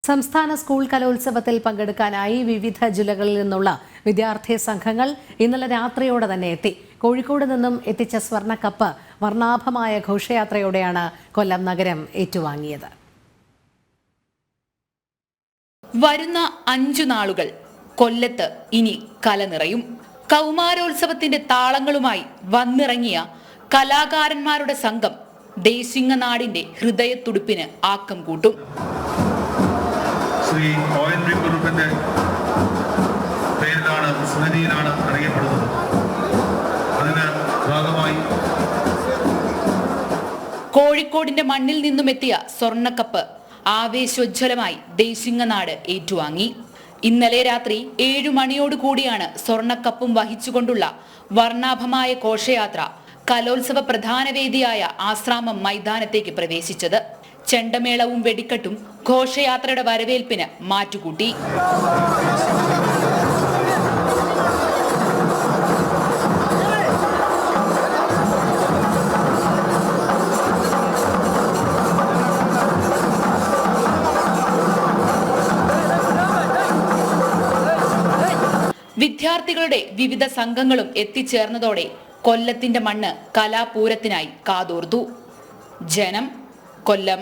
സംസ്ഥാന സ്കൂൾ കലോത്സവത്തിൽ പങ്കെടുക്കാനായി വിവിധ ജില്ലകളിൽ നിന്നുള്ള വിദ്യാർത്ഥി സംഘങ്ങൾ ഇന്നലെ രാത്രിയോടെ തന്നെ എത്തി. കോഴിക്കോട് നിന്നും എത്തിച്ച സ്വർണ്ണക്കപ്പ് വർണ്ണാഭമായ ഘോഷയാത്രയോടെയാണ് കൊല്ലം നഗരം ഏറ്റുവാങ്ങിയത്. വരുന്ന 5 നാളുകൾ കൊല്ലത്ത് ഇനി കല നിറയും. കൗമാരോത്സവത്തിന്റെ താളങ്ങളുമായി വന്നിറങ്ങിയ കലാകാരന്മാരുടെ സംഘം ദേശിങ്ങനാടിന്റെ ഹൃദയത്തുടിപ്പിന് ആക്കം കൂട്ടും. ശ്രീ ONV കുറുപ്പിന്റെ പേരിലാണ് സ്മൃതിയിലാണ് അറിയപ്പെടുന്നത്. അതിന് ഭാഗമായി കോഴിക്കോടിന്റെ മണ്ണിൽ നിന്നും എത്തിയ സ്വർണ്ണക്കപ്പ് ആവേശോജ്വലമായി ദേശിങ്ങനാട് ഏറ്റുവാങ്ങി. ഇന്നലെ രാത്രി 7 മണിയോടുകൂടിയാണ് സ്വർണ്ണക്കപ്പും വഹിച്ചുകൊണ്ടുള്ള വർണ്ണാഭമായ ഘോഷയാത്ര കലോത്സവ പ്രധാന വേദിയായ ആശ്രാമം മൈതാനത്തേക്ക് പ്രവേശിച്ചത്. ചെണ്ടമേളവും വെടിക്കെട്ടും ഘോഷയാത്രയുടെ വരവേൽപ്പിന് മാറ്റുകൂട്ടി. വിദ്യാർത്ഥികളുടെ വിവിധ സംഘങ്ങളും എത്തിച്ചേർന്നതോടെ കൊല്ലത്തിന്റെ മണ്ണ് കലാപൂരത്തിനായി കാതോർത്തു. ജനം, കൊല്ലം.